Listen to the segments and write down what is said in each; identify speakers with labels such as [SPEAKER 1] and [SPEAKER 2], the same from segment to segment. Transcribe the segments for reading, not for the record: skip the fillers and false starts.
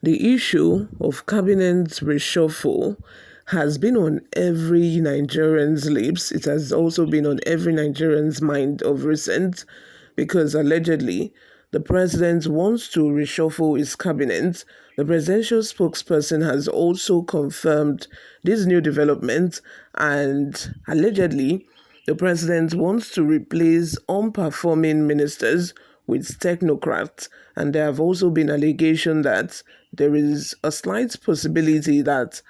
[SPEAKER 1] The issue of cabinet reshuffle has been on every Nigerian's lips. It has also been on every Nigerian's mind of recent because allegedly the president wants to reshuffle his cabinet. The presidential spokesperson has also confirmed this new development, and allegedly the president wants to replace unperforming ministers with technocrats, and there have also been allegations that there is a slight possibility that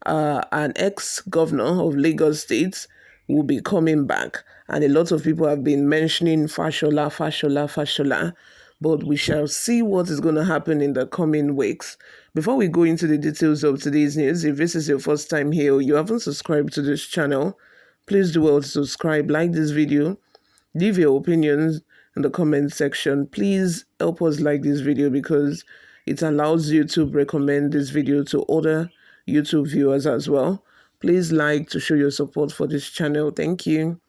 [SPEAKER 1] an ex-governor of Lagos State will be coming back. And a lot of people have been mentioning Fashola, Fashola, Fashola. But we shall see what is going to happen in the coming weeks. Before we go into the details of today's news, if this is your first time here or you haven't subscribed to this channel, please do well to subscribe, like this video, leave your opinions in the comment section. Please help us like this video because it allows YouTube recommend this video to other YouTube viewers as well. Please like to show your support for this channel. Thank you.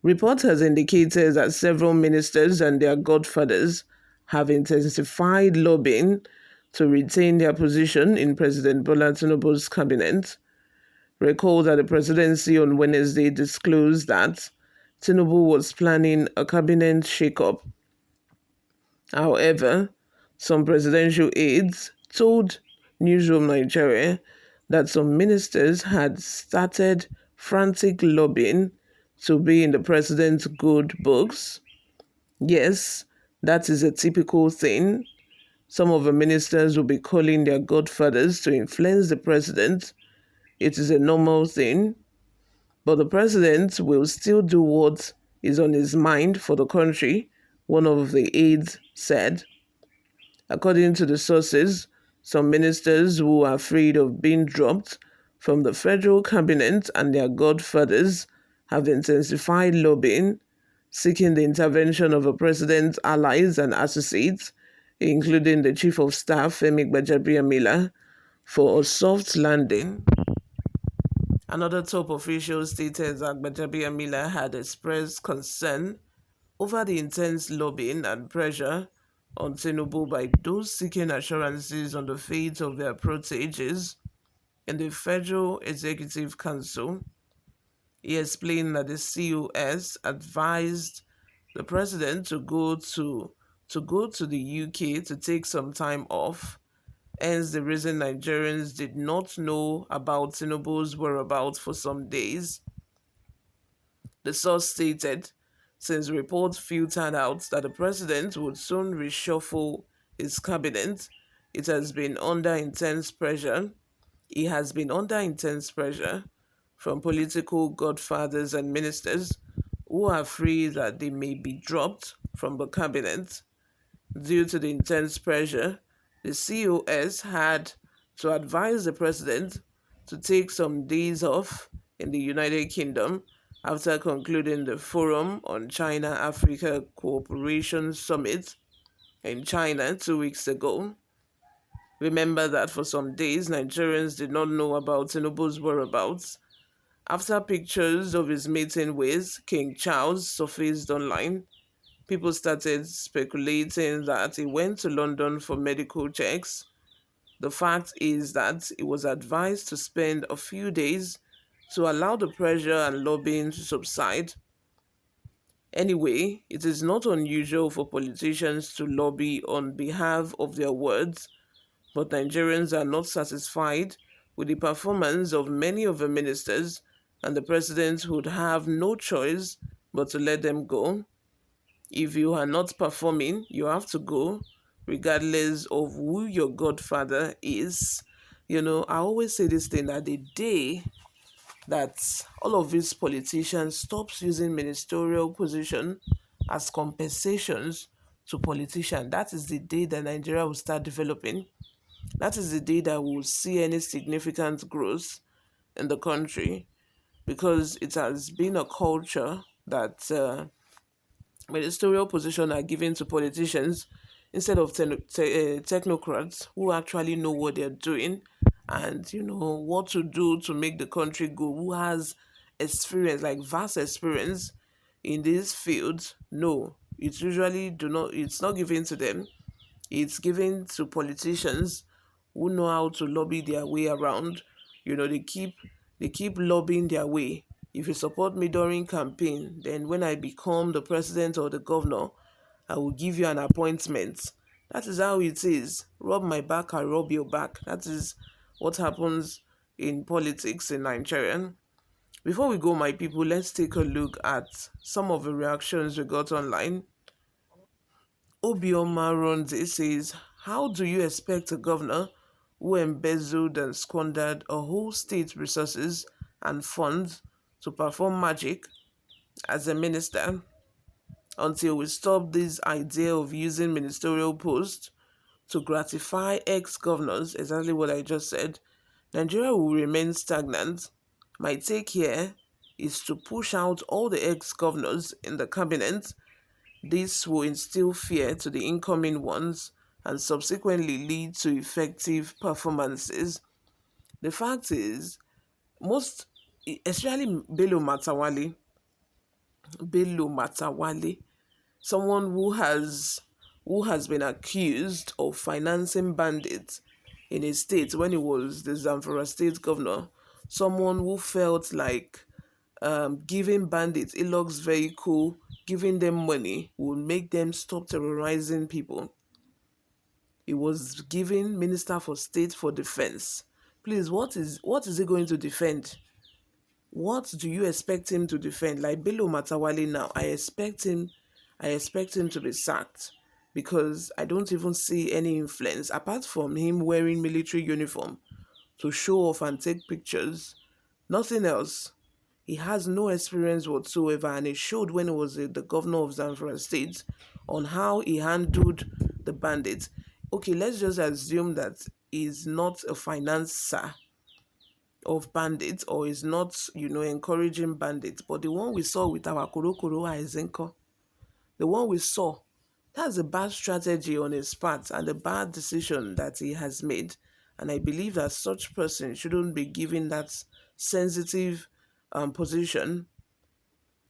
[SPEAKER 1] Reports has indicated that several ministers and their godfathers have intensified lobbying to retain their position in President Bola Tinubu's cabinet. Recall that the presidency on Wednesday disclosed that Tinubu was planning a cabinet shakeup. However, some presidential aides told Newsroom Nigeria that some ministers had started frantic lobbying to be in the president's good books. Yes, that is a typical thing. Some of the ministers will be calling their godfathers to influence the president. It is a normal thing. But the president will still do what is on his mind for the country, one of the aides said. According to the sources, some ministers who are afraid of being dropped from the federal cabinet and their godfathers have intensified lobbying, seeking the intervention of the president's allies and associates, including the chief of staff, Gbajabiamila, for a soft landing. Another top official stated that Gbajabiamila had expressed concern over the intense lobbying and pressure on Tinubu by those seeking assurances on the fate of their proteges in the Federal Executive Council. He explained that the COS advised the president to go to the UK to take some time off. Hence the reason Nigerians did not know about Tinubu's whereabouts for some days. The source stated, since reports filtered out that the president would soon reshuffle his cabinet, it has been under intense pressure. He has been under intense pressure from political godfathers and ministers who are afraid that they may be dropped from the cabinet. Due to the intense pressure, the COS had to advise the president to take some days off in the United Kingdom after concluding the Forum on China-Africa Cooperation Summit in China 2 weeks ago. Remember that for some days, Nigerians did not know about Tinubu's whereabouts. After pictures of his meeting with King Charles surfaced online, people started speculating that he went to London for medical checks. The fact is that he was advised to spend a few days to allow the pressure and lobbying to subside. Anyway, it is not unusual for politicians to lobby on behalf of their words, but Nigerians are not satisfied with the performance of many of the ministers, and the president would have no choice but to let them go. If you are not performing, you have to go, regardless of who your godfather is. I always say this thing that the day that all of these politicians stops using ministerial position as compensations to politicians, that is the day that Nigeria will start developing. That is the day that we will see any significant growth in the country, because it has been a culture that ministerial positions are given to politicians instead of technocrats who actually know what they're doing and what to do to make the country go, who has experience, like vast experience in these fields. No, it's not given to them. It's given to politicians who know how to lobby their way around. They keep lobbying their way. If you support me during campaign, then when I become the president or the governor, I will give you an appointment. That is how it is. Rub my back, I rub your back. That is what happens in politics in Nigeria. Before we go, my people, let's take a look at some of the reactions we got online. Obioma runs it says, how do you expect a governor who embezzled and squandered a whole state's resources and funds to perform magic as a minister? Until we stop this idea of using ministerial posts to gratify ex-governors, exactly what I just said, Nigeria will remain stagnant. My take here is to push out all the ex-governors in the cabinet. This will instill fear to the incoming ones and subsequently lead to effective performances. The fact is, most, especially Bello Matawale, someone who has been accused of financing bandits in a state when he was the Zamfara state governor, someone who felt like giving bandits Ilog's vehicle, giving them money would make them stop terrorizing people. He was given Minister for State for Defense. Please, what is he going to defend? What do you expect him to defend? Like Bello Matawale now, I expect him to be sacked because I don't even see any influence apart from him wearing military uniform to show off and take pictures. Nothing else. He has no experience whatsoever, and it showed when he was the governor of Zamfara State on how he handled the bandits. Okay, let's just assume that he's not a financer of bandits or is not, encouraging bandits. But the one we saw with our Korokoro Aizenko, the one we saw, that's a bad strategy on his part and a bad decision that he has made. And I believe that such person shouldn't be given that sensitive position.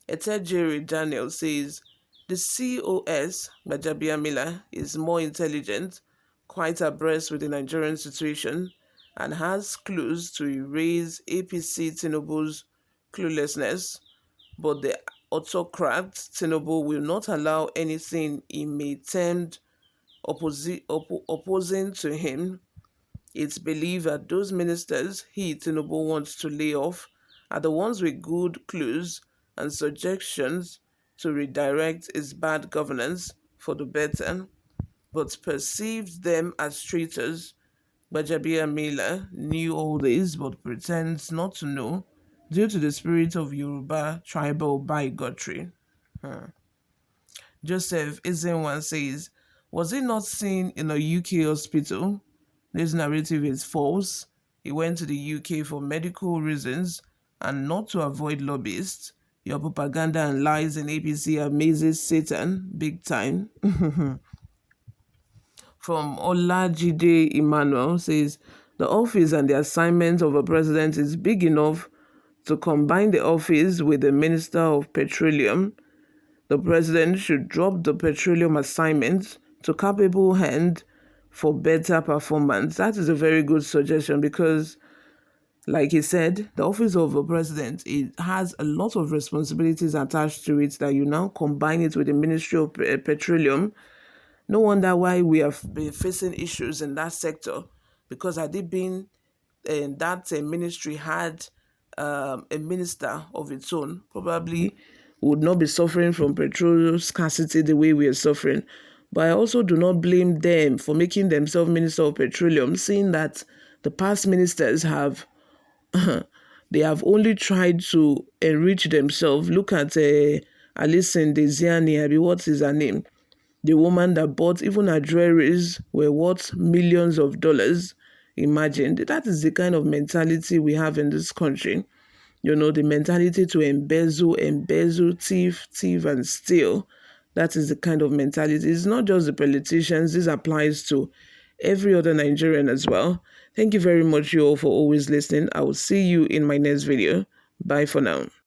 [SPEAKER 1] Etejiri Daniel says the COS, Gbajabiamila, is more intelligent, quite abreast with the Nigerian situation, and has clues to erase APC Tinubu's cluelessness. But the autocrat Tinubu will not allow anything he may term opposing to him. It's believed that those ministers Tinubu wants to lay off are the ones with good clues and suggestions to redirect his bad governance for the better, but perceived them as traitors. Gbajabiamila knew all this but pretends not to know due to the spirit of Yoruba tribal bigotry. Joseph Izenwan says, was he not seen in a UK hospital? This narrative is false. He went to the UK for medical reasons and not to avoid lobbyists. Your propaganda and lies in APC amazes Satan big time. From Olajide Emmanuel says, the office and the assignment of a president is big enough to combine the office with the Minister of Petroleum. The president should drop the petroleum assignment to capable hand for better performance. That is a very good suggestion because, like he said, the office of a president, it has a lot of responsibilities attached to it that you now combine it with the Ministry of Petroleum. No wonder why we have been facing issues in that sector, because had it been that ministry had a minister of its own, probably would not be suffering from petrol scarcity the way we are suffering. But I also do not blame them for making themselves Minister of Petroleum, seeing that the past ministers have they have only tried to enrich themselves. Look at Alison Desiani, what is her name? The woman that bought even her jewelries were worth millions of dollars. Imagine that is the kind of mentality we have in this country. The mentality to embezzle, thief, and steal. That is the kind of mentality. It's not just the politicians. This applies to every other Nigerian as well. Thank you very much, you all, for always listening. I will see you in my next video. Bye for now.